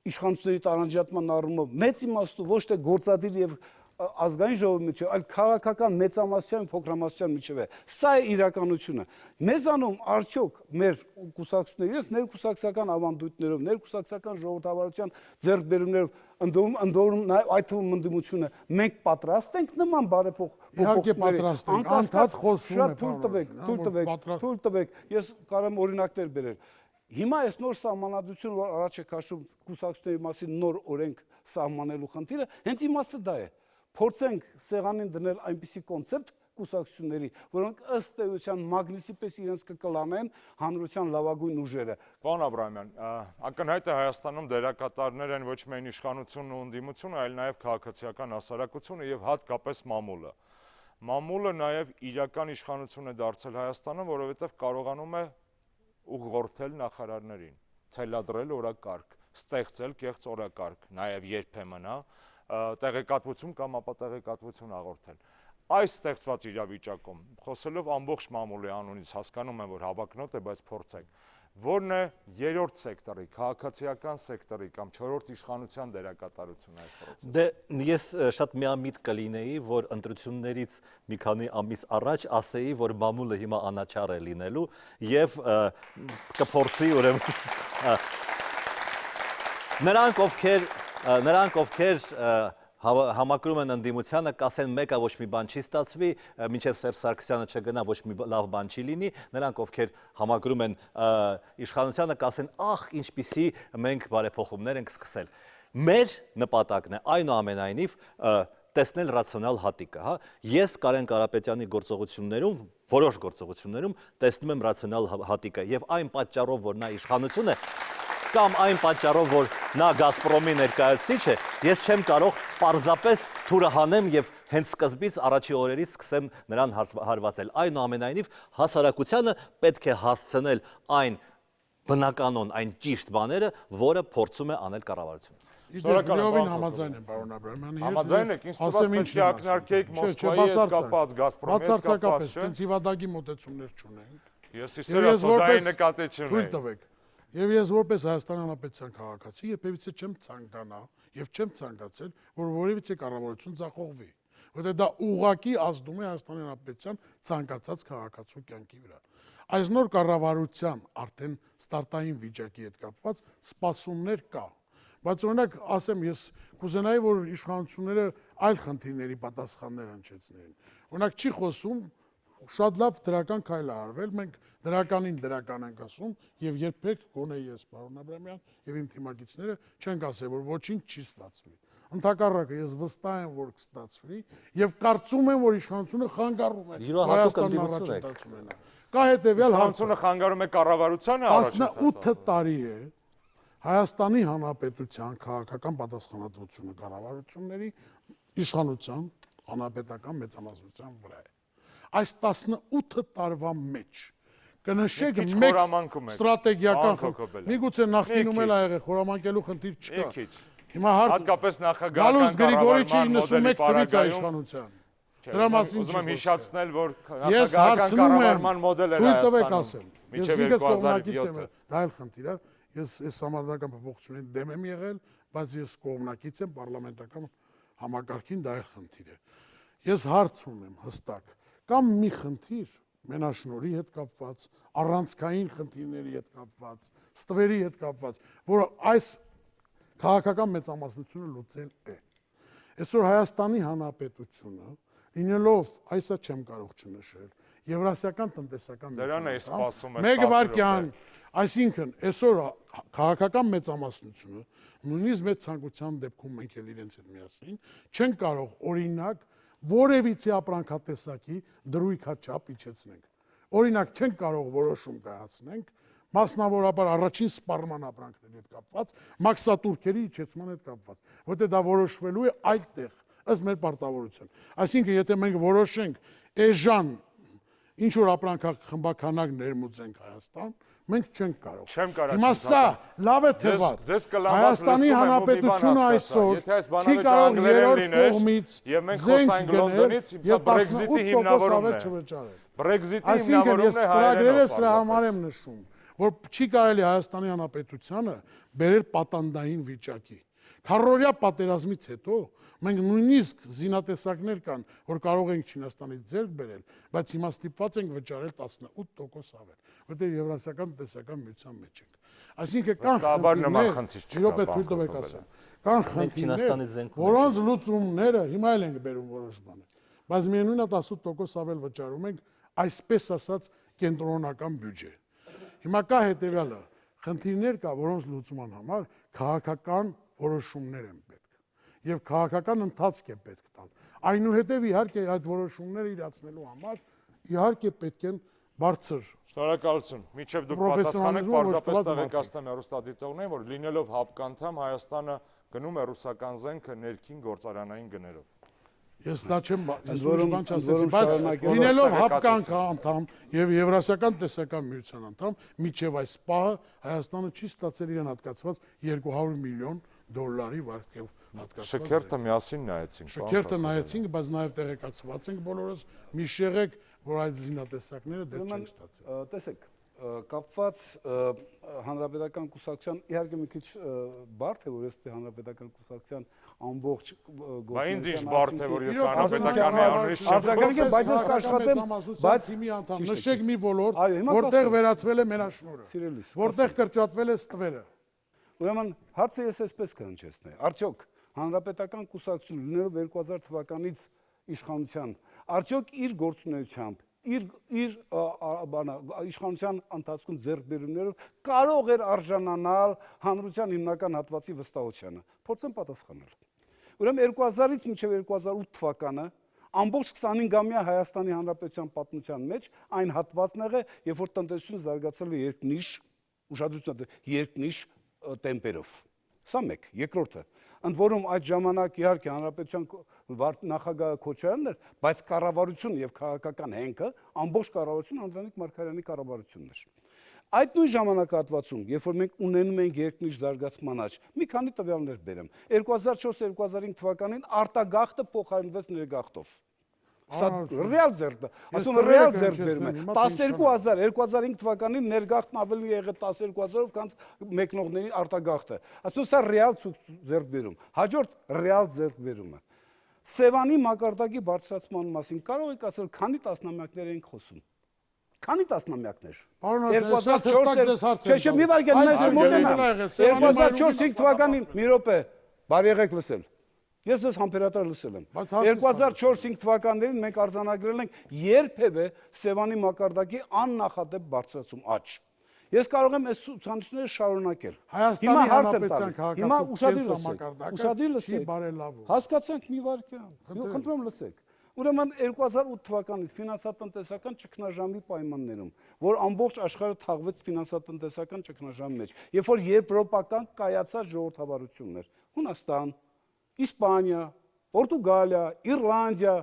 իշխանությունների տարանջատման առումով մեծ իմաստով ոչ թե գործադիր եւ ազգային ժողովի միջև, այլ քաղաքական մեծամասնության ու փոքրամասնության միջև է։ Սա է իրականությունը։ Մեզանում արդյոք մեր կուսակցությունների ներկուսակցական ավանդույթներով, ներկուսակցական ժողովրդավարության ձեռքբերումներով ընդորում նաև այդ թվում ընդդիմությունը մենք պատրաստ ենք նման թույլ տվեք, ես կարող եմ օրինակներ բերել։ Հիմա այս նոր սահմանադրությունը, որ առաջ է քաշում կուսակցությունների մասին նոր օրենք սահմանելու խնդիրը, հենց իմաստը դա է։ Փորձենք սեղանին դնել այնպիսի կոնցեպտ կուսակցությունների, որոնք ըստ էության մագնիսի պես իրենց կկլանեն հանրության լավագույն ուժերը։ Պարոն Աբրահամյան, ակնհայտ է Հայաստանում դերակատարներ են ոչ միայն իշխանությունն ու ընդդիմությունը, այլ նաև քաղաքացիական հասարակությունը եւ հատկապես մամուլը։ Մամուլը նաև իրական իշխանություն է դարձել Հայաստանը, որովհետև կարողանում է ուղղորդել նախարարներին, ցելադրել օրակարգ, ստեղծել կեղծ օրակարգ, նաև երբեմն տեղեկատվություն կամ ապատեղեկատվություն հաղորդել։ Այս ստեղծված իրավիճակում, խոսելով ամբողջ մամուլի անունից, հասկանում եմ, որ հավակնոտ է, բայց փորձենք, որն է երրորդ սեկտորի, քաղաքացիական սեկտորի կամ չորրորդ իշխանության դերակատարությունը այս process-ում։ Դե ես շատ միամիտ կլինեի, որ ընտրություններից մի քանի ամիս առաջ ասեի, որ մամուլը հիմա անաչառ է լինելու եւ կփորձի ուրեմն նրանք ովքեր համակրում են ընդդիմությանը, կասեն մեկը ոչ մի բան չի ստացվի, մինչև Սերժ Սարգսյանը չգնա, ոչ մի լավ բան չի լինի, նրանք ովքեր համակրում են իշխանությանը, կասեն ախ, ինչպիսի մենք բարեփոխումներ ենք սկսել։ Մեր նպատակն է այնուամենայնիվ տեսնել ռացիոնալ հատիկը, հա։ Ես Կարեն Կարապետյանի գործողություններում, որոշ գործողություններում տեսնում եմ ռացիոնալ հատիկը եւ այն պատճառով, որ նա իշխանություն է, կամ այն պատճառով, որ նա Գազպրոմի ներկայացուցիչ է, ես չեմ կարող պարզապես թուրը հանեմ եւ հենց սկզբից առաջի օրերից սկսեմ նրան հարվածել։ Այնուամենայնիվ հասարակությանը պետք է հասցնել այն բնականon, այն ճիշտ բաները, որը փորձում է անել կառավարությունը։ Իդեալովին համաձայն եմ, պարոն Աբրահամյանի հետ։ Համաձայն եք, ինձ թվում է պետք է ակնարկեիք Մոսկվայի հետ կապած, Գազպրոմի հետ կապած, բացարձակապես, տենց հիվանդագի մոտեցումներ չունենք։ Ես իսերա սոդայի նկատի չունեի։ տվեք։ Եվ ես որպես Հայաստանի Հանրապետության քաղաքացի երբևիցե չեմ ցանկանա եւ չեմ ցանկացել, որ որևիցե կառավարություն ձախողվի, որտեղ դա ուղղակի ազդում է Հայաստանի Հանրապետության ցանկացած քաղաքացու կյանքի վրա։ Այս նոր կառավարության արդեն ստարտային վիճակի հետ կապված սպասումներ կա։ Բայց օրինակ, ասեմ, ես կուզենայի, որ իշխանությունները այլ խնդիրների պատասխաններ հնչեցնեին։ Օրինակ, չի խոսում շատ լավ դրական քայլ է արվել, մենք դրական ենք ասում եւ երբեք գոնե ես, պարոն Աբրահամյան եւ իմ թիմակիցները չենք ասել, որ ոչինչ չի ստացվի։ Ընդհակառակը ես վստահ եմ, որ կստացվի եւ կարծում եմ, որ իշխանությունը խանգարում է Յուրահատուկ ընդդիմություն եք։ Կա հետեւյալ Իշխանությունը խանգարում է կառավարությանը 18 տարի է Հայաստանի Հանրապետության քաղաքական պատասխանատվությունը կառավարությունների իշխանության հանրապետական մեծամասնության վրա է։ Այս 18 տարվա մեջ կնշեք մեկ ստրատեգիական խնդիր։ Միգուցե նախկինում էլ ա եղել խորամանկելու խնդիր չկա։ Հիմա հատկապես նախագահական կառավարման մոդելի իշխանության։ Դրա մասին ուզում եմ հիշեցնել, որ ես նախագահական կառավարման մոդելը Հայաստանում։ Ես մինչև ինքս կողմնակից 2007-ը։ եմ, դա այլ խնդիր է։ Ես այս համարտական փոփոխություններին դեմ եմ եղել, բայց ես կողմնակից եմ պարլամենտական համակարգին, դա այլ խնդիր է։ Ես հարց ունեմ հստակ, կամ մի խնդիր մենաշնորհի հետ կապված, առանցքային խնդիրների հետ կապված, ստվերի հետ կապված, որ այս քաղաքական մեծամասնությունը լուծել է։ Այսօր Հայաստանի Հանրապետությունը, լինելով, այսա չեմ կարող չնշել, Եվրասիական տնտեսական Դրան է սպասում է մեկ վայրկյան, այսինքն այսօր քաղաքական մեծամասնությունը, նույնիսկ մեծ ցանկության դեպքում մենք էլ իրենց հետ միասին չեն կարող օրինակ որևիցե ապրանքատեսակի դրույքաչափ իջեցնենք։ Օրինակ չենք կարող որոշում կայացնենք մասնավորաբար առաջին սպառման ապրանքների հետ կապված, մաքսատուրքերի իջեցման հետ կապված, որտեղ դա որոշվելու է այլ տեղ, ըստ մեր պարտավորության։ Այսինքն, եթե մենք որոշենք էժան ինչ որ ապրանքախմբականակ ներմուծենք Հայաստան, մենք չենք կարող։ Չեմ կարող։ Հիմա սա լավ է թե վատ։ Հայաստանի Հանրապետությունը այսօր չի կարող երրորդ կողմից եւ մենք խոսանք Լոնդոնից, սա Brexit-ի հիմնավորումն է։ Brexit-ի հիմնավորումն է հայերենով։ Այսինքն, ես սրա համար եմ նշում, որ չի կարելի Հայաստանի Հանրապետությանը բերել պատանդային վիճակի։ Քառորյա պատերազմից հետո մենք նույնիսկ զինատեսակներ կան, որ կարող ենք Չինաստանից ձեռք բերել, բայց հիմա ստիպված ենք վճարել 18% ավել, որտեղ Եվրասիական տնտեսական միության մեջ ենք։ Այսինքն կան խնդիրներ, որոնց լուծումները հիմա էլ ենք բերում որոշ բաներ, բայց միևնույն է 18% ավել վճարում ենք, այսպես ասած կենտրոնական բյուջե։ Հիմա կա հետևյալը, խնդիրներ կա, որոնց լուծման համար քաղաքական որոշումներ են պետք եւ քաղաքական ընթացք է պետք տալ։ Այնուհետեւ իհարկե այդ որոշումները իրացնելու համար իհարկե պետք են բարձր Շնորհակալություն։ Միջև դուք պատասխանեք, պարզապես տեղեկացնեմ հեռուստադիտողներին, որ լինելով ՀԱՊԿ անդամ Հայաստանը գնում է ռուսական զենքը ներքին գործարանային գներով։ Ես դա չեմ, ես որում- ուրիշ բան ընդ չասեցի, որում բայց շարունակելով լինելով ստեղեկատվություն։ հապկանք անդամ եւ Եվրասիական տեսական միության անդամ, միջև այս պահը Հայաստանը չի ստացել իրեն հատկացված 200 միլիոն դոլարի վարկև հատկացված։ Շքերթը միասին նայեցինք։ Շքերթը նայեցինք, բայց նաեւ տեղեկացված ենք բոլորս, մի շեղեք, որ այդ զինատեսակները դեռ չեն ստացել։ Տեսեք, կապված հանրապետական կուսակցության իհարկե մի քիչ բարդ է, որ այսպես հանրապետական կուսակցության ամբողջ Բա ինձ ինչ բարդ է, որ ես հանրապետական հանրապետականի անունից չեմ արձագանքի, խոսել։ բայց ես կաշխատեմ, բայց թիմի անդամ նշեք մի ոլորտ, Այո, հիմա որտեղ կասեմ։ վերածվել է մենաշնորհը, Սիրելիս, որտեղ կրճատվել է ստվերը։ Ուրեմն հարցը ես այսպես կհնչեցնեի. Արդյոք հանրապետական կուսակցություն լինելով 2000 թվականից իշխանության, արդյոք իր գործունեությամբ, իր իշխանության ընթացքում ձեռքբերումներով կարող էր արժանանալ հանրության հիմնական հատվածի վստահությանը։ Փորձեմ պատասխանել։ Ուրեմն 2000-ից մինչև 2008 թվականը ամբողջ 25-ամյա Հայաստանի Հանրապետության պատմության մեջ այն հատվածն եղել, երբ որ տնտեսությունը զարգացել է երկնիշ, ուշադրություն, երկնիշ տեմպերով։ Սա մեկ, երկրորդը, ընդ որում այդ ժամանակ իհարկե հանրապետության նախագահը Քոչարյանն էր, բայց կառավարությունը եւ քաղաքական հենքը ամբողջ կառավարությունը Անդրանիկ Մարգարյանի կառավարությունն էր։ Այդ նույն ժամանակահատվածում, երբ որ մենք ունենում ենք երկնիշ զարգացման աճ, մի քանի տվյալներ բերեմ։ 2004-2005 թվականին արտագաղթը փոխարինվեց ներգաղթով։ Սա ռեալ ձեռք, ասում եմ ռեալ ձեռք բերում է։ 12000 2005 թվականին ներգաղթն ավելի եղել 12000-ով, քան մեկնողների արտագաղթը։ Ասում եմ սա ռեալ ձեռք բերում։ Հաջորդ ռեալ ձեռք բերումը։ Սևանի մակարդակի բարձրացման մասին կարող եք ասել, քանի տասնամյակներ ենք խոսում։ Քանի տասնամյակներ։ 2004 մի վարքյան մեզ մոտենա։ 2004-5 թվականին մի րոպե, բարի եղեք լսել։ Ես դες համբերատար լսել եմ։ 2004-5 թվականներին մենք արձանագրել ենք երբևէ Սևանի մակարդակի աննախադեպ բարձրացում աճ։ Ես կարող եմ այս ցուցանիշները շարունակել։ Հայաստանի Հանրապետության քաղաքացիական ուշադրի լսեք։ Հասկացանք մի վարքյան։ Խնդրում եմ լսեք։ Ուրեմն 2008 թվականից ֆինանսատնտեսական ճգնաժամի պայմաններում, որ ամբողջ աշխարհը թաղվեց ֆինանսատնտեսական ճգնաժամի մեջ, երբ որ եվրոպական կայացած ժողովրդավարություններ, Հունաստան, Իսպանիա, Պորտուգալիա, Իռլանդիա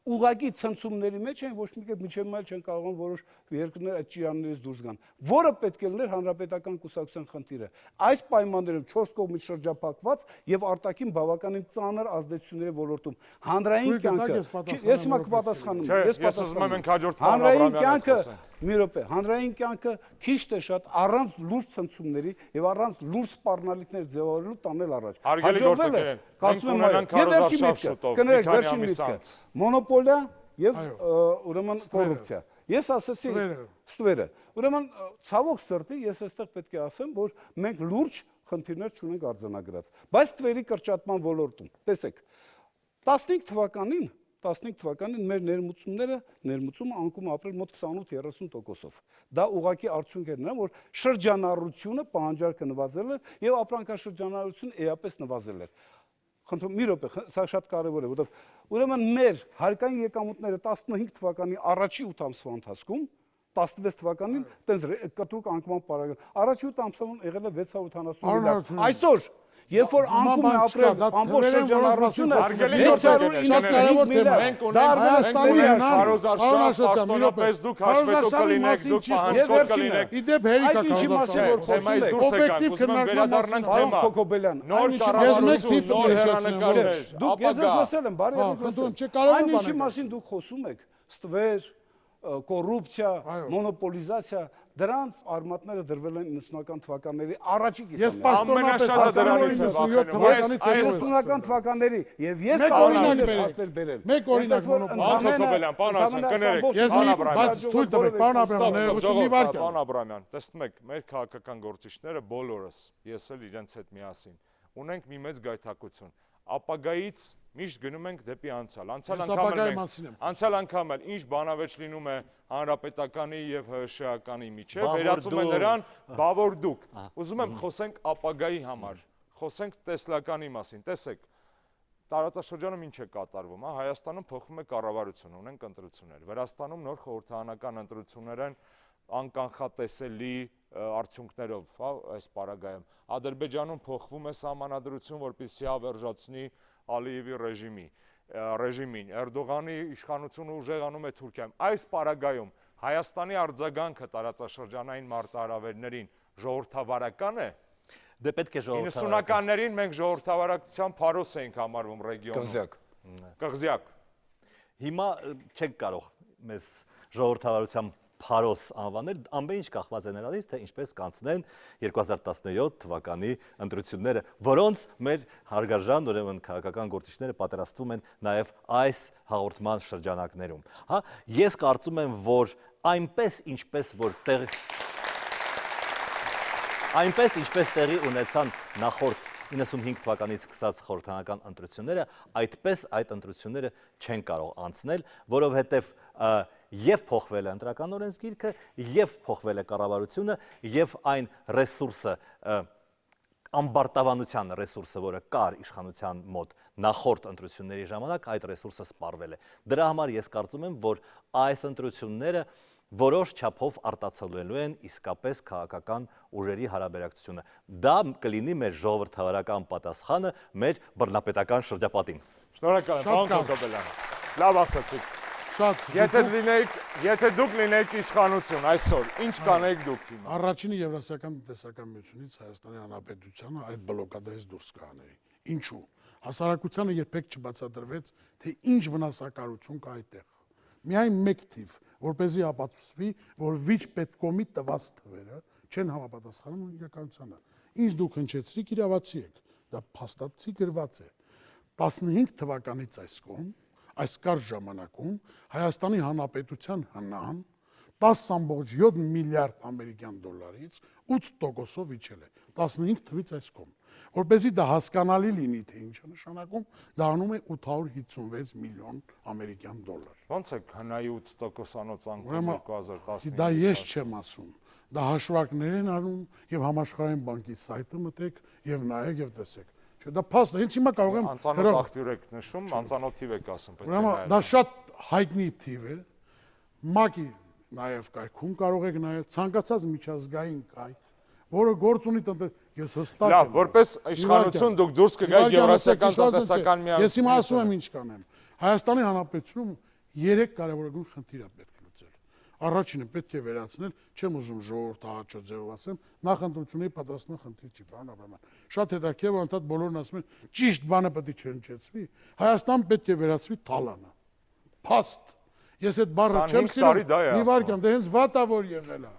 ուղղակի ցնցումների մեջ են, ոչ մի կերպ միջև այլ չեն կարողան որոշ երկրներ այդ ճիրաններից դուրս գան, որը պետք է լիներ հանրապետական կուսակցության խնդիրը։ Այս պայմաններում 4 կողմից շրջափակված եւ արտաքին բավականին ծանր ազդեցությունների ոլորտում հանրային կյանքը, ես հիմա կպատասխանում եմ, ես ուզում եմ մենք հաջորդ հանրային կյանքը, մի րոպե, հանրային կյանքը քիչ թե շատ առանց լուրջ ցնցումների եւ առանց լուրջ սպառնալիքներ ձևավորելու տանել առաջ։ Հարգելի գործընկերներ, կարծում եմ ունենանք քարոզարշավ շուտով, մի քանի ամիս անց։ Մոնոպոլիա եւ ուրեմն կոռուպցիա։ Ես ասացի ստվերը։ Ուրեմն ցավոք սրտի ես այստեղ պետք է ասեմ, որ մենք լուրջ խնդիրներ չունենք արձանագրած, բայց ստվերի կրճատման ոլորտում։ Տեսեք, 15 թվականին մեր ներմուծումը անկում ապրել մոտ 28-30%-ով։ Դա ուղղակի արդյունք էր նրան, որ շրջանառությունը պահանջարկը նվազել էր եւ ապրանքաշրջանառությունը էապես նվազել էր։ Խնդրում մի րոպե, սա շատ կարևոր է, որովհետեւ ուրեմն մեր հարկային եկամուտները 15 թվականի առաջի 8 ամսվա ընթացքում 16 թվականին տենց կտրուկ անկման պարագայում առաջի 8 ամսում եղել է 680 միլիարդ։ Այսօր երբ որ անկում է ապրել ամբողջ շրջանառությունը 695 միլիարդ, դա Հայաստանի քարոզարշավ պաշտոնապես դուք հաշվետու կլինեք, դուք պահանջկոտ կլինեք։ Իդեպ հերիքա թեմայից դուրս եկանք, ուզում եմ վերադառնանք Պարոն թեմա։ Խոկոբելյան, Նոր կառավարություն, նոր հերանեկարներ, դուք ես ապագա։ լսել եմ, բարի եղեք։ Այն ինչի մասին դուք խոսում եք, ստվեր, կոռուպցիա, մոնոպոլիզացիա, դրանց արմատները դրվել են 90-ական թվականների առաջի կիսամյակում։ Ես պաշտոնապես դրանից եմ վախենում։ Այս 90-ական թվականների եւ ես կարող եմ հասնել բերել։ Մեկ օրինակ Խոկոբելյան, պարոն Ալսան, կներեք։ Ես մի բաց թույլ տվեք, պարոն Աբրամյան, ներողություն մի վարքյան։ Պարոն Աբրամյան, տեսնում եք, մեր քաղաքական գործիչները բոլորս, ես էլ իրենց հետ միասին, ունենք մի մեծ գայթակղություն։ Ապագայից միշտ գնում ենք դեպի անցյալ։ Անցյալ անգամ էլ ինչ բանավեճ լինում է հանրապետականի եւ ՀՇ-ականի միջեւ, վերածում են նրան բավոր դուք։ Ուզում եմ խոսենք ապագայի համար, խոսենք տեսլականի մասին։ Տեսեք, տարածաշրջանում ինչ է կատարվում, հա, Հայաստանում փոխվում է կառավարություն, ունենք ընտրություններ։ Վրաստանում նոր խորհրդարանական ընտրություններ են անկանխատեսելի արդյունքներով, հա, այս պարագայում։ Ադրբեջանում փոխվում է սահմանադրություն, որպեսզի ավերժացնի Ալիևի ռեժիմի։ ռեժիմին, Էրդողանի իշխանությունը ուժեղանում է Թուրքիայում։ Այս պարագայում Հայաստանի արձագանքը տարածաշրջանային մարտահրավերներին ժողովրդավարական է։ Դե պետք է ժողովրդավարական։ 90-ականներին մենք ժողովրդավարակության փարոս էինք համարվում ռեգիոնում։ Կղզյակ։ Կղզյակ։ Հիմա չեք կարող մեզ ժողովրդավարության փարոս անվանել, ամեն ինչ կախված է նրանից, թե ինչպես կանցնեն 2017 թվականի ընտրությունները, որոնց մեր հարգարժան ուրեմն քաղաքական գործիչները պատրաստվում են նաև այս հաղորդման շրջանակներում։ Հա, ես կարծում եմ, որ այնպես ինչպես տեղի ունեցան նախորդ 95 թվականից սկսած խորհրդանական ընտրությունները, այդպես այդ ընտրությունները չեն կարող անցնել, որովհետև եւ փոխվել է ընտրական օրենսգիրքը, եւ փոխվել է կառավարությունը, եւ այն ռեսուրսը, ամբարտավանության ռեսուրսը, որը կար իշխանության մոտ նախորդ ընտրությունների ժամանակ, այդ ռեսուրսը սպառվել է։ Դրա համար ես կարծում եմ, որ այս ընտրությունները որոշ չափով արտացոլելու են իսկապես քաղաքական ուժերի հարաբերակցությունը։ Դա կլինի մեր ժողովրդավարական պատասխանը մեր բռնապետական շրջապատին։ Շնորհակալ եմ, պարոն Կոկոբելյան։ Լավ ասացիք։ Շատ Եթե դուք լինեիք իշխանություն այսօր, ինչ կանեիք դուք հիմա։ Առաջինը Եվրասիական տնտեսական միությունից Հայաստանի Հանրապետությանը այդ բլոկադայից դուրս կանեի։ Ինչու։ Հասարակությանը երբեք չբացատրվեց, թե ինչ վնասակարություն կա այդտեղ։ Միայն մեկ թիվ, որպեսզի ապացուցվի, որ վիճ պետկոմի տված թվերը չեն համապատասխանում իրականությանը։ Ինչ դուք հնչեցրիք, իրավացի եք։ Դա փաստացի գրված է։ 15 թվականից այս կողմ, այս կարճ ժամանակում Հայաստանի Հանրապետության հնան 10.7 միլիարդ ամերիկյան դոլարից 8%-ով իջել է 15 թվից այս կողմ։ Որպեսզի դա հասկանալի լինի, թե ինչ է նշանակում, դա անում է 856 միլիոն ամերիկյան դոլար։ Ոնց է հնայի 8%-անոց անկում 2015։ Դա ես չեմ ասում։ Դա հաշվարկներ են անում եւ համաշխարհային բանկի սայթը մտեք եւ նայեք եւ տեսեք։ Չէ, դա փաստ է, հենց հիմա կարող եմ անծանոթ աղբյուր եք նշում, անծանոթ թիվ եք ասում, պետք է նայել։ Դա շատ հայտնի թիվ է։ ՄԱԿ-ի նաեւ կայքում կարող եք նայել ցանկացած միջազգային կայք, որը գործ ունի ես հստակ Լավ, որպես իշխանություն դուք դուրս կգայիք Եվրասիական տնտեսական միավորից։ Ես հիմա ասում եմ ինչ կանեմ։ Հայաստանի Հանրապետությունում 3 կարևորագույն խնդիր է պետք լուծել։ Առաջինը պետք է վերացնել, չեմ ուզում ժողովրդահաճո ձևով ասեմ, նախընտրությունների պատրաստման խնդիր չի, պարոն Աբրահամյան։ Շատ հետաքրքիր է, անդադ բոլորն ասում են, ճիշտ բանը պետք է չհնչեցվի։ Հայաստան պետք է վերացվի թալանը։ Փաստ։ Ես այդ բառը չեմ սիրում։ Մի վարքան, դա հենց վատա որ եղել է։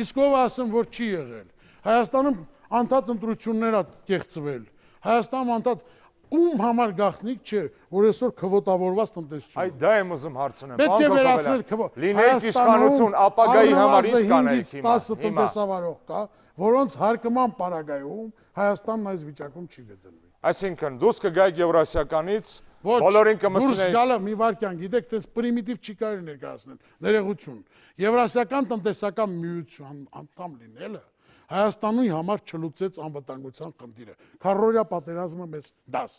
Իսկ ով ասում, որ չի եղել։ Հայաստանում անդադ ընտրություններ է կեղծվել։ Հայաստանում անդադ ում համար գաղտնիք չէ, որ այսօր քվոտավորված տնտեսություն։ Այդ դա եմ ուզում հարցնել։ Պետք է վերացնել քվոտ։ Լինեիք իշխանություն, ապագայի համար ինչ կանեիք հիմա։ 10 տնտեսավարող կա, որոնց հարկման պարագայում Հայաստանն այս վիճակում չի գտնվի։ Այսինքն դուրս կգայիք Եվրասիականից, բոլորին կմտցնեիք։ Դուրս գալը մի վարքան, գիտեք, տես պրիմիտիվ չի կարելի ներկայացնել, ներողություն։ Եվրասիական տնտեսական միություն անդամ լինելը Հայաստանի համար չլուծեց անվտանգության խնդիրը։ Քառօրյա պատերազմը մեզ դաս։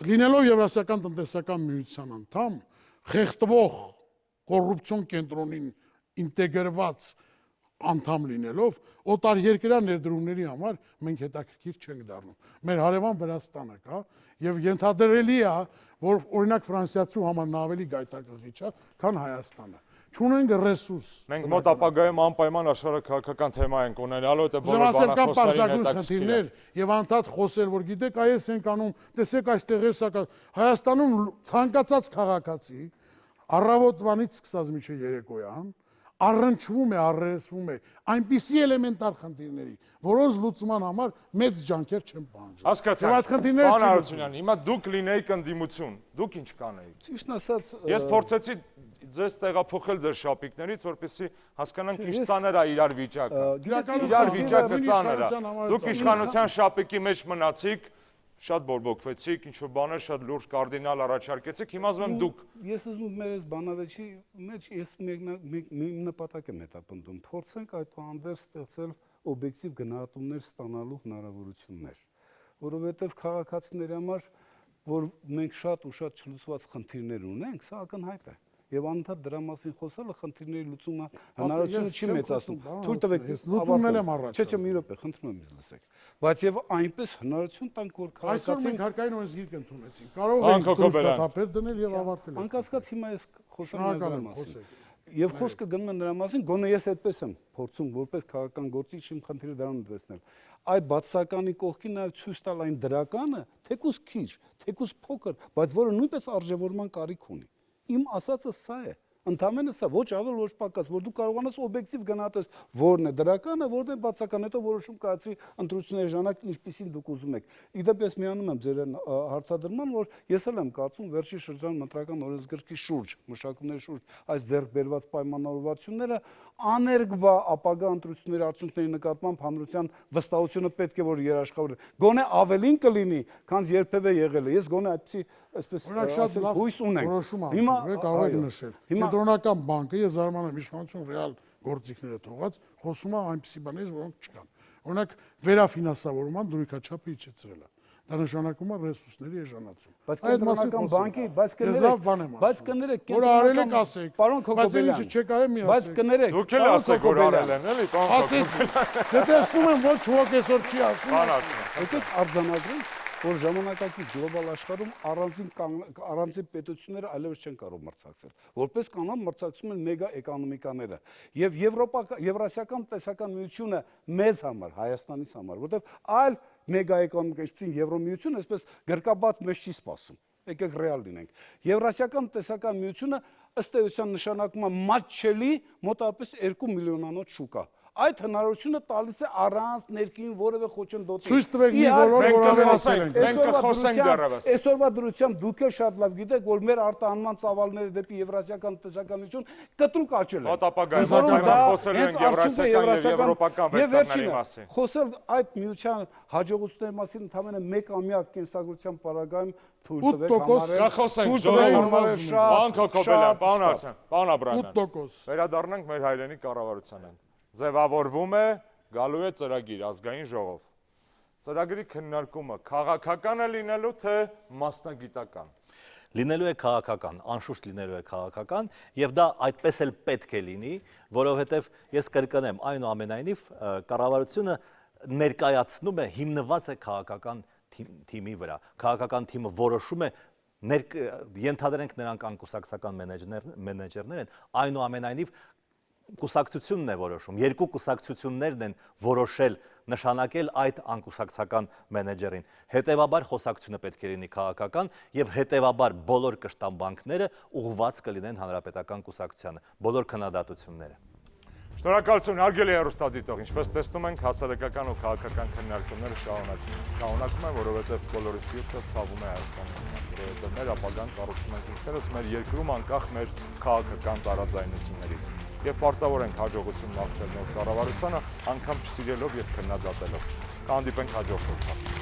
Լինելով Եվրասիական տնտեսական միության անդամ, խեղդվող կոռուպցիոն կենտրոնին ինտեգրված անդամ լինելով, օտարերկրյա ներդրումների համար մենք հետաքրքիր չենք դառնում։ Մեր հարևան Վրաստանը կա եւ ենթադրելի է, որ օրինակ ֆրանսիացու համար նա ավելի գայթակղիչ է, քան Հայաստանը։ Չունենք ռեսուրս։ Մենք մոտ ապագայում անպայման աշխարհակաղակական թեմա ենք ունենալու, դա բոլոր բանախոսներին հետաքրքիր է։ Եվ անդադ խոսել, որ գիտեք, այս ենք անում, տեսեք այստեղ էս է։ Հայաստանում ցանկացած քաղաքացի առավոտվանից սկսած մինչև երեկոյան առնչվում է, առերեսվում է այնպիսի էլեմենտար խնդիրների, որոնց լուծման համար մեծ ջանքեր չեն պահանջում։ Հասկացա։ Այդ խնդիրները Պարոն Հարությունյան, հիմա դուք լինեիք ընդդիմություն, դուք ինչ կանեիք։ Ճիշտ ասած, Ես փորձեցի ձեզ տեղափոխել ձեր շապիկներից, որպեսզի հասկանանք ինչ ծանր է իրար վիճակը։ Իրար վիճակը ծանր է։ Դուք իշխանության շապիկի մեջ մնացիք, շատ բորբոքվեցիք, ինչ-որ բաներ շատ լուրջ կարդինալ առաջարկեցիք, հիմա ասում եմ դուք։ Ես ուզում եմ մեր այս բանավեճի մեջ ես մի նպատակ եմ հետապնդում, փորձենք այդուհանդերձ ստեղծել օբյեկտիվ գնահատումներ ստանալու հնարավորություններ, որովհետև քաղաքացիների համար, որ մենք շատ ու շատ չլուծված խնդիրներ ունենք, սա ակնհայտ է։ եւ անընդհատ դրա մասին խոսելը խնդիրների լուծումը հնարավորությունը չի մեծացնում։ բան Թույլ տվեք ես լուծումն եմ առաջ Չէ, մի րոպե, խնդրում եմ ինձ լսեք։ Բայց եւ այնպես հնարավորություն տանք, որ Այսօր մենք քաղաքացին հարկային օրենսգիրք ընդունեցինք։ Կարող Պարոն ենք Քոքոբելյան, դրոշտափեր դնել եւ ավարտել։ անկասկած հիմա ես խոսեմ Շնորհակալ նրա եմ, մասին։ խոսեք։ Եվ խոսքը գնում է նրա մասին, գոնե ես այդպես եմ փորձում որպես քաղաքական գործիչ իմ խնդիրը դրանում տեսնել։ Այդ բացականի կողքին նաև ցույց տալ այն դրականը, թեկուզ քիչ, թեկուզ փոքր, բայց որը նույնպես արժևորման կարիք ունի։ Իմ ասածը սա է։ Ընդամենը սա ոչ ավել ոչ պակաս, որ դու կարողանաս օբյեկտիվ գնահատես որն է դրականը, որն է բացական, հետո որոշում կայացրի ընտրությունների ժամանակ ինչպիսին դուք ուզում եք։ Իդեպ ես միանում եմ ձեր հարցադրման, որ ես էլ եմ կարծում վերջի շրջանում մտրական օրենսգրքի շուրջ, մշակումների շուրջ այս ձեռք բերված պայմանավորվածությունները աներկբա ապագա ընտրությունների արդյունքների նկատմամբ հանրության վստահությունը պետք է որ երաշխավորի։ Գոնե ավելին կլինի, քան երբևէ եղել է։ Ես գոնե այդպեսի այսպես հույս ունենք։ Հիմա կարող եք նշել։ Կենտրոնական բանկը ես զարմանում եմ իշխանություն ռեալ գործիքները թողած խոսում է այնպիսի բաներից, որոնք չկան։ Օրինակ վերաֆինանսավորման դրույքաչափը իջեցրել է։ Դա նշանակում է ռեսուրսների էժանացում։ Բայց կենտրոնական բանկի, բայց կներեք, որ արել եք ասեք։ Պարոն Քոքոբելյան, բայց ինչի չեք արել մի ասեք։ Բայց կներեք, Դուք էլ ասեք, որ արել են, էլի, պարոն Ասեցի։ Դե տեսնում եմ ոչ ոք այսօր չի ասում։ եկեք արձանագրենք, որ ժամանակակից գլոբալ աշխարհում առանձին պետությունները այլևս չեն կարող մրցակցել։ Որպես կանոն մրցակցում են մեգա էկոնոմիկաները։ Եվ Եվրասիական տնտեսական միությունը մեզ համար, Հայաստանից համար, որտեղ այլ մեգա էկոնոմիկա, ինչպեսին Եվրոմիությունը, այսպես գրկաբաց մեզ չի սպասում։ Եկեք ռեալ լինենք։ Եվրասիական տնտեսական միությունը ըստ էության նշանակում է մատչելի մոտավորապես 2 միլիոնանոց շուկա։ Այդ հնարավորությունը տալիս է առանց ներքին որևէ խոչընդոտի։ Ցույց տվեք մի որոշ որ ասենք, մենք կխոսենք դեռևս։ Այսօրվա դրությամբ դուք էլ շատ լավ գիտեք, որ մեր արտահանման ծավալները դեպի Եվրասիական տնտեսականություն կտրուկ աճել են։ Ապագայում խոսելու են եվրասիական եւ եվրոպական վեկտորների մասին։ Խոսել այդ միության հաջողությունների մասին ընդամենը 1 ամյա կենսագրության պարագայում թույլ տվեք համարել։ Խոսենք ժողովուրդ Պարոն Քոքոբելյան, պարոն Արսեն, պարոն Աբրահամյան։ 8%։ Վերադառնանք մեր հայրենի կառավարությանը։ Ձևավորվում է, գալու է ծրագիր ազգային ժողով։ Ծրագրի քննարկումը քաղաքական է լինելու թե մասնագիտական։ Լինելու է քաղաքական, անշուշտ լինելու է քաղաքական, եւ դա այդպես էլ պետք է լինի, որովհետեւ ես կրկնեմ, այնուամենայնիվ կառավարությունը ներկայացնում է, հիմնված է քաղաքական թիմի վրա։ Քաղաքական թիմը որոշում է ենթադրենք նրանք անկուսակցական մենեջերներ են, այնուամենայնիվ կուսակցությունն է որոշում, երկու կուսակցություններն են որոշել նշանակել այդ անկուսակցական մենեջերին։ Հետևաբար խոսակցությունը պետք է լինի քաղաքական եւ հետևաբար բոլոր կշտամբանքները ուղղված կլինեն հանրապետական կուսակցությանը, բոլոր քննադատությունները։ Շնորհակալություն, հարգելի հեռուստադիտող, ինչպես տեսնում ենք, հասարակական ու քաղաքական քննարկումները շարունակվում են, որովհետև բոլորի սիրտը ցավում է Հայաստանում, որովհետև մեր ապագան կառուցում ենք ինքներս մեր երկրում անկախ մեր քաղաքական տարաձայնություններից։ Եվ պարտավոր ենք հաջողություն մաղթել նոր կառավարությանը, անգամ չսիրելով եւ քննադատելով։ Կհանդիպենք հաջորդ անգամ։